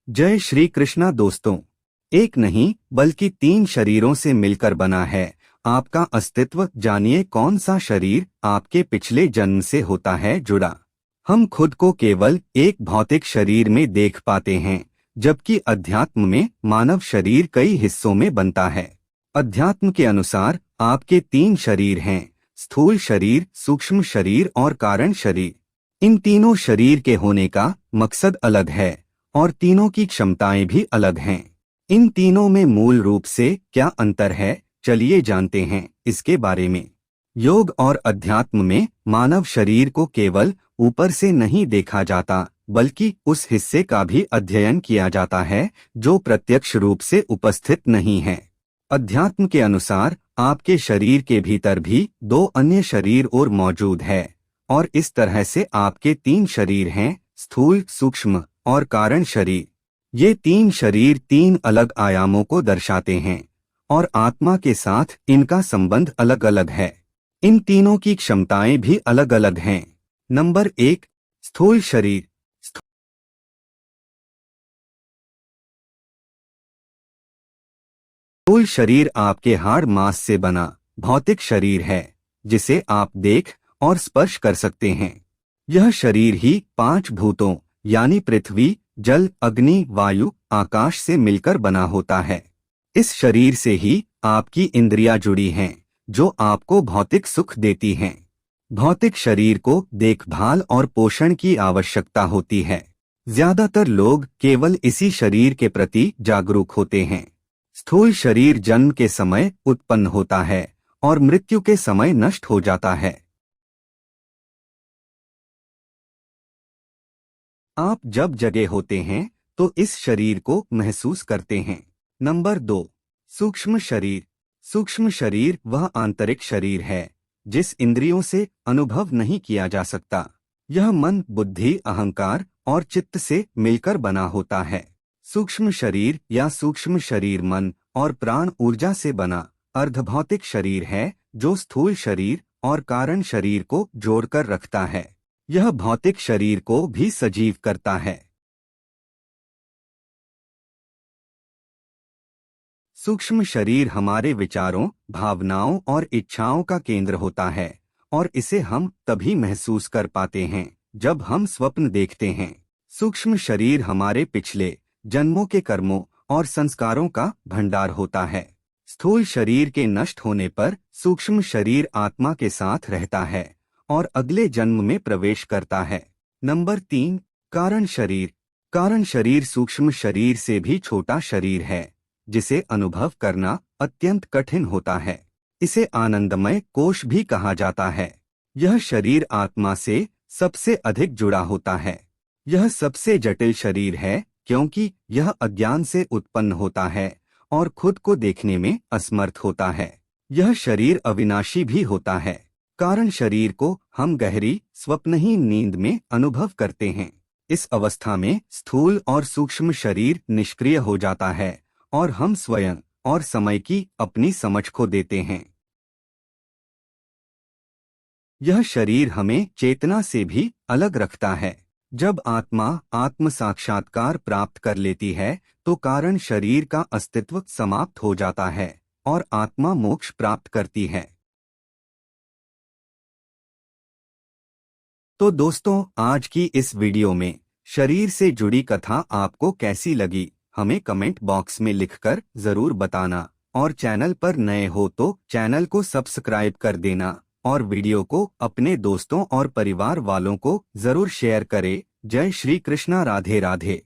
जय श्री कृष्णा दोस्तों। एक नहीं बल्कि 3 शरीरों से मिलकर बना है आपका अस्तित्व। जानिए कौन सा शरीर आपके पिछले जन्म से होता है जुड़ा। हम खुद को केवल एक भौतिक शरीर में देख पाते हैं, जबकि अध्यात्म में मानव शरीर कई हिस्सों में बनता है। अध्यात्म के अनुसार आपके 3 शरीर हैं, स्थूल शरीर, सूक्ष्म शरीर और कारण शरीर। इन तीनों शरीर के होने का मकसद अलग है और तीनों की क्षमताएं भी अलग हैं। इन तीनों में मूल रूप से क्या अंतर है, चलिए जानते हैं इसके बारे में। योग और अध्यात्म में मानव शरीर को केवल ऊपर से नहीं देखा जाता, बल्कि उस हिस्से का भी अध्ययन किया जाता है जो प्रत्यक्ष रूप से उपस्थित नहीं है। अध्यात्म के अनुसार आपके शरीर के भीतर भी 2 अन्य शरीर और मौजूद है, और इस तरह से आपके 3 शरीर हैं, स्थूल, सूक्ष्म और कारण शरीर। ये 3 शरीर 3 अलग आयामों को दर्शाते हैं और आत्मा के साथ इनका संबंध अलग अलग है। इन तीनों की क्षमताएं भी अलग अलग हैं। नंबर 1, स्थूल शरीर। स्थूल शरीर आपके हाड़ मांस से बना भौतिक शरीर है, जिसे आप देख और स्पर्श कर सकते हैं। यह शरीर ही 5 भूतों यानी पृथ्वी, जल, अग्नि, वायु, आकाश से मिलकर बना होता है। इस शरीर से ही आपकी इंद्रियां जुड़ी हैं, जो आपको भौतिक सुख देती हैं। भौतिक शरीर को देखभाल और पोषण की आवश्यकता होती है। ज्यादातर लोग केवल इसी शरीर के प्रति जागरूक होते हैं। स्थूल शरीर जन्म के समय उत्पन्न होता है और मृत्यु के समय नष्ट हो जाता है। आप जब जगे होते हैं तो इस शरीर को महसूस करते हैं। नंबर 2, सूक्ष्म शरीर। सूक्ष्म शरीर वह आंतरिक शरीर है जिस इंद्रियों से अनुभव नहीं किया जा सकता। यह मन, बुद्धि, अहंकार और चित्त से मिलकर बना होता है। सूक्ष्म शरीर या सूक्ष्म शरीर मन और प्राण ऊर्जा से बना अर्धभौतिक शरीर है, जो स्थूल शरीर और कारण शरीर को जोड़कर रखता है। यह भौतिक शरीर को भी सजीव करता है। सूक्ष्म शरीर हमारे विचारों, भावनाओं और इच्छाओं का केंद्र होता है, और इसे हम तभी महसूस कर पाते हैं जब हम स्वप्न देखते हैं। सूक्ष्म शरीर हमारे पिछले जन्मों के कर्मों और संस्कारों का भंडार होता है। स्थूल शरीर के नष्ट होने पर सूक्ष्म शरीर आत्मा के साथ रहता है और अगले जन्म में प्रवेश करता है। नंबर 3, कारण शरीर। कारण शरीर सूक्ष्म शरीर से भी छोटा शरीर है, जिसे अनुभव करना अत्यंत कठिन होता है। इसे आनंदमय कोश भी कहा जाता है। यह शरीर आत्मा से सबसे अधिक जुड़ा होता है। यह सबसे जटिल शरीर है क्योंकि यह अज्ञान से उत्पन्न होता है और खुद को देखने में असमर्थ होता है। यह शरीर अविनाशी भी होता है। कारण शरीर को हम गहरी स्वप्नहीन नींद में अनुभव करते हैं। इस अवस्था में स्थूल और सूक्ष्म शरीर निष्क्रिय हो जाता है और हम स्वयं और समय की अपनी समझ खो देते हैं। यह शरीर हमें चेतना से भी अलग रखता है। जब आत्मा आत्म साक्षात्कार प्राप्त कर लेती है तो कारण शरीर का अस्तित्व समाप्त हो जाता है और आत्मा मोक्ष प्राप्त करती है। तो दोस्तों, आज की इस वीडियो में शरीर से जुड़ी कथा आपको कैसी लगी, हमें कमेंट बॉक्स में लिखकर जरूर बताना, और चैनल पर नए हो तो चैनल को सब्सक्राइब कर देना और वीडियो को अपने दोस्तों और परिवार वालों को जरूर शेयर करें। जय श्री कृष्णा, राधे राधे।